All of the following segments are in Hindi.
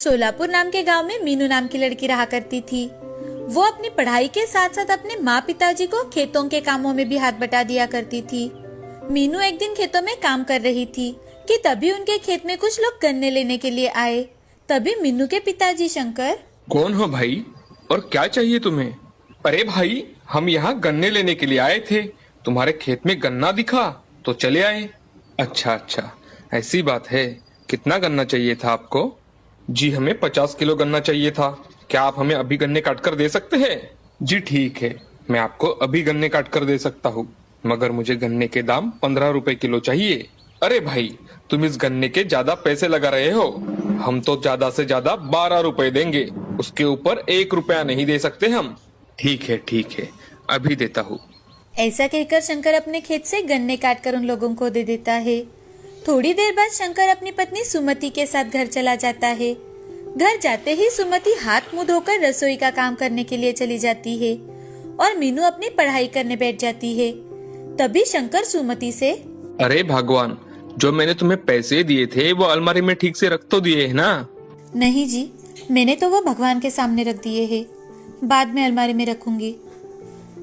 सोलापुर नाम के गांव में मीनू नाम की लड़की रहा करती थी। वो अपनी पढ़ाई के साथ साथ अपने माँ पिताजी को खेतों के कामों में भी हाथ बटा दिया करती थी। मीनू एक दिन खेतों में काम कर रही थी कि तभी उनके खेत में कुछ लोग गन्ने लेने के लिए आए। तभी मीनू के पिताजी शंकर, कौन हो भाई और क्या चाहिए तुम्हें? अरे भाई, हम यहाँ गन्ने लेने के लिए आए थे। तुम्हारे खेत में गन्ना दिखा तो चले आए। अच्छा अच्छा, ऐसी बात है। कितना गन्ना चाहिए था आपको? जी, हमें 50 किलो गन्ना चाहिए था। क्या आप हमें अभी गन्ने काट कर दे सकते हैं? जी ठीक है, मैं आपको अभी गन्ने काट कर दे सकता हूँ, मगर मुझे गन्ने के दाम 15 रुपए किलो चाहिए। अरे भाई, तुम इस गन्ने के ज्यादा पैसे लगा रहे हो। हम तो ज्यादा से ज्यादा 12 रुपए देंगे, उसके ऊपर 1 रुपया नहीं दे सकते हम। ठीक है, अभी देता हूँ। ऐसा कहकर शंकर अपने खेत से गन्ने काटकर उन लोगों को दे देता है। थोड़ी देर बाद शंकर अपनी पत्नी सुमति के साथ घर चला जाता है। घर जाते ही सुमति हाथ मुंह धोकर रसोई का काम करने के लिए चली जाती है और मीनू अपनी पढ़ाई करने बैठ जाती है। तभी शंकर सुमति से, अरे भगवान, जो मैंने तुम्हें पैसे दिए थे वो अलमारी में ठीक से रख तो दिए है ना? नहीं जी, मैंने तो वो भगवान के सामने रख दिए हैं, बाद में अलमारी में रखूंगी।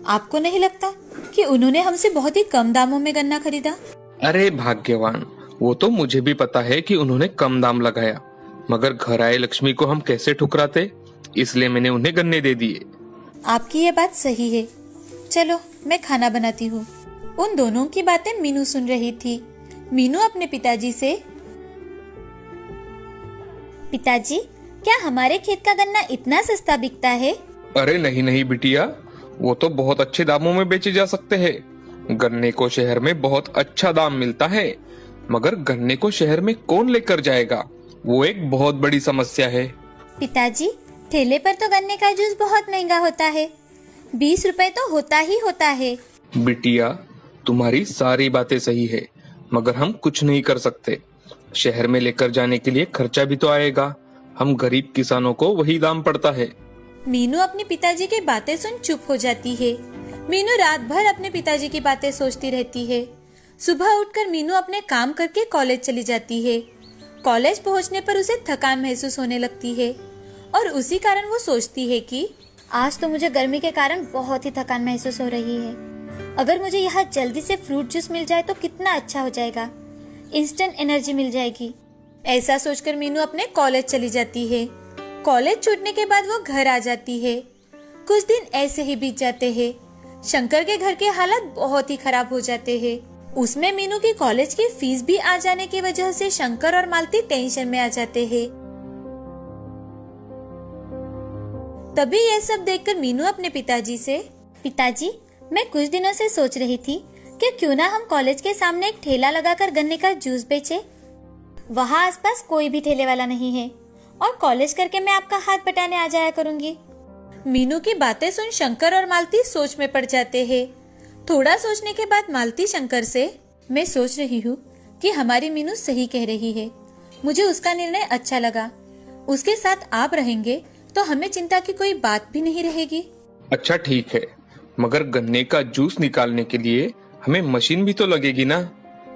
आपको नहीं लगता कि उन्होंने हमसे बहुत ही कम दामों में गन्ना खरीदा? अरे भाग्यवान, वो तो मुझे भी पता है कि उन्होंने कम दाम लगाया, मगर घर आए लक्ष्मी को हम कैसे ठुकराते, इसलिए मैंने उन्हें गन्ने दे दिए। आपकी ये बात सही है। चलो मैं खाना बनाती हूँ। उन दोनों की बातें मीनू सुन रही थी। मीनू अपने पिताजी से, पिताजी, क्या हमारे खेत का गन्ना इतना सस्ता बिकता है? अरे नहीं बिटिया, वो तो बहुत अच्छे दामों में बेचे जा सकते हैं। गन्ने को शहर में बहुत अच्छा दाम मिलता है, मगर गन्ने को शहर में कौन लेकर जाएगा, वो एक बहुत बड़ी समस्या है। पिताजी, ठेले पर तो गन्ने का जूस बहुत महंगा होता है, 20 रुपए तो होता ही होता है। बिटिया, तुम्हारी सारी बातें सही है, मगर हम कुछ नहीं कर सकते। शहर में लेकर जाने के लिए खर्चा भी तो आएगा। हम गरीब किसानों को वही दाम पड़ता है। मीनू अपने पिताजी की बातें सुन चुप हो जाती है। मीनू रात भर अपने पिताजी की बातें सोचती रहती है। सुबह उठकर मीनू अपने काम करके कॉलेज चली जाती है। कॉलेज पहुंचने पर उसे थकान महसूस होने लगती है और उसी कारण वो सोचती है कि आज तो मुझे गर्मी के कारण बहुत ही थकान महसूस हो रही है। अगर मुझे यहाँ जल्दी से फ्रूट जूस मिल जाए तो कितना अच्छा हो जाएगा, इंस्टेंट एनर्जी मिल जाएगी। ऐसा सोचकर मीनू अपने कॉलेज चली जाती है। कॉलेज छूटने के बाद वो घर आ जाती है। कुछ दिन ऐसे ही बीत जाते हैं। शंकर के घर के हालात बहुत ही खराब हो जाते हैं। उसमें मीनू की कॉलेज की फीस भी आ जाने की वजह से शंकर और मालती टेंशन में आ जाते हैं। तभी ये सब देखकर मीनू अपने पिताजी से, पिताजी, मैं कुछ दिनों से सोच रही थी कि क्यों ना हम कॉलेज के सामने एक ठेला लगाकर गन्ने का जूस बेचे। वहाँ आसपास कोई भी ठेले वाला नहीं है और कॉलेज करके मैं आपका हाथ बटाने आ जाया करूंगी। मीनू की बातें सुन शंकर और मालती सोच में पड़ जाते हैं। थोड़ा सोचने के बाद मालती शंकर से, मैं सोच रही हूँ कि हमारी मीनू सही कह रही है। मुझे उसका निर्णय अच्छा लगा। उसके साथ आप रहेंगे तो हमें चिंता की कोई बात भी नहीं रहेगी। अच्छा ठीक है, मगर गन्ने का जूस निकालने के लिए हमें मशीन भी तो लगेगी ना?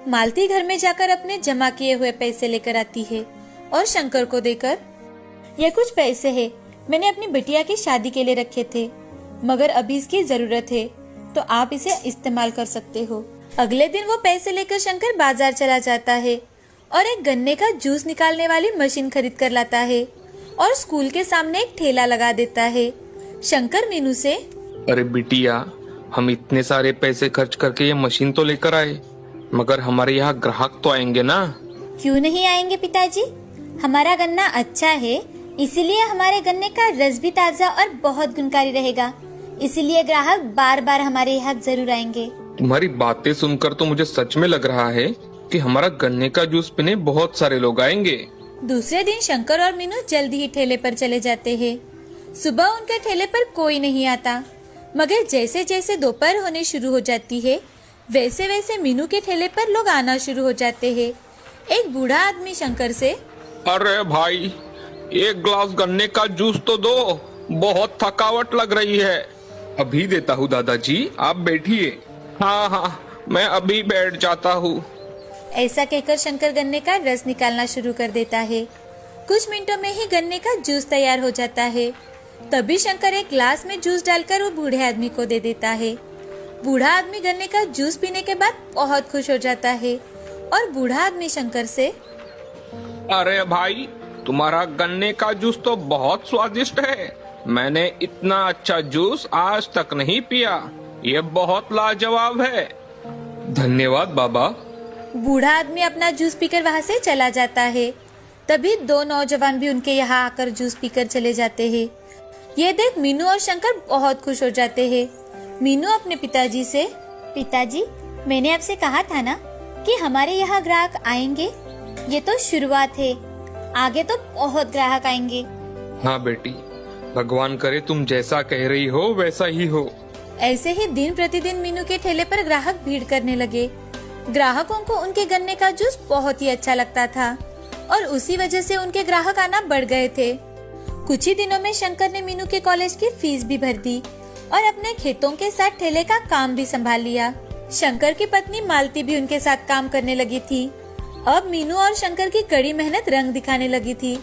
मालती घर में जाकर अपने जमा किए हुए पैसे लेकर आती है और शंकर को देकर, ये कुछ पैसे है, मैंने अपनी बिटिया की शादी के लिए रखे थे, मगर अभी इसकी जरूरत है तो आप इसे इस्तेमाल कर सकते हो। अगले दिन वो पैसे लेकर शंकर बाजार चला जाता है और एक गन्ने का जूस निकालने वाली मशीन खरीद कर लाता है और स्कूल के सामने एक ठेला लगा देता है। शंकर मीनू से, अरे बिटिया, हम इतने सारे पैसे खर्च करके ये मशीन तो लेकर आए, मगर हमारे यहाँ ग्राहक तो आएंगे ना? क्यों नहीं आएंगे पिताजी, हमारा गन्ना अच्छा है, इसीलिए हमारे गन्ने का रस भी ताजा और बहुत गुणकारी रहेगा, इसीलिए ग्राहक बार बार हमारे यहाँ जरूर आएंगे। तुम्हारी बातें सुनकर तो मुझे सच में लग रहा है कि हमारा गन्ने का जूस पीने बहुत सारे लोग आएंगे। दूसरे दिन शंकर और मीनू जल्दी ही ठेले पर चले जाते हैं। सुबह उनके ठेले पर कोई नहीं आता, मगर जैसे जैसे दोपहर होने शुरू हो जाती है वैसे वैसे मीनू के ठेले पर लोग आना शुरू हो जाते हैं। एक बूढ़ा आदमी शंकर से, अरे भाई, एक ग्लास गन्ने का जूस तो दो, बहुत थकावट लग रही है। अभी देता हूँ दादाजी, आप बैठिए। हाँ, मैं अभी बैठ जाता हूँ। ऐसा कहकर शंकर गन्ने का रस निकालना शुरू कर देता है। कुछ मिनटों में ही गन्ने का जूस तैयार हो जाता है। तभी शंकर एक ग्लास में जूस डालकर वो बूढ़े आदमी को दे देता है। बूढ़ा आदमी गन्ने का जूस पीने के बाद बहुत खुश हो जाता है और बूढ़ा आदमी शंकर से, अरे भाई, तुम्हारा गन्ने का जूस तो बहुत स्वादिष्ट है। मैंने इतना अच्छा जूस आज तक नहीं पिया। ये बहुत लाजवाब है। धन्यवाद बाबा। बूढ़ा आदमी अपना जूस पीकर वहाँ से चला जाता है। तभी दो नौजवान भी उनके यहाँ आकर जूस पीकर चले जाते हैं। ये देख मीनू और शंकर बहुत खुश हो जाते हैं। मीनू अपने पिताजी से, पिताजी, मैंने आपसे कहा था ना कि हमारे यहाँ ग्राहक आएंगे। ये तो शुरुआत है, आगे तो बहुत ग्राहक आएंगे। हाँ बेटी, भगवान करे तुम जैसा कह रही हो वैसा ही हो। ऐसे ही दिन प्रतिदिन मीनू के ठेले पर ग्राहक भीड़ करने लगे। ग्राहकों को उनके गन्ने का जूस बहुत ही अच्छा लगता था और उसी वजह से उनके ग्राहक आना बढ़ गए थे। कुछ ही दिनों में शंकर ने मीनू के कॉलेज की फीस भी भर दी और अपने खेतों के साथ ठेले का काम भी संभाल लिया। शंकर की पत्नी मालती भी उनके साथ काम करने लगी थी। अब मीनू और शंकर की कड़ी मेहनत रंग दिखाने लगी थी।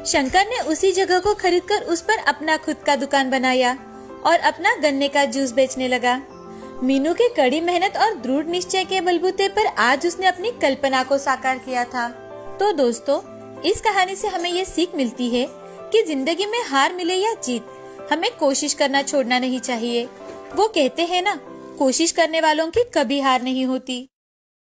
शंकर ने उसी जगह को खरीदकर उस पर अपना खुद का दुकान बनाया और अपना गन्ने का जूस बेचने लगा। मीनू की कड़ी मेहनत और दृढ़ निश्चय के बलबूते पर आज उसने अपनी कल्पना को साकार किया था। तो दोस्तों, इस कहानी से हमें ये सीख मिलती है कि जिंदगी में हार मिले या जीत, हमें कोशिश करना छोड़ना नहीं चाहिए। वो कहते हैं ना, कोशिश करने वालों की कभी हार नहीं होती।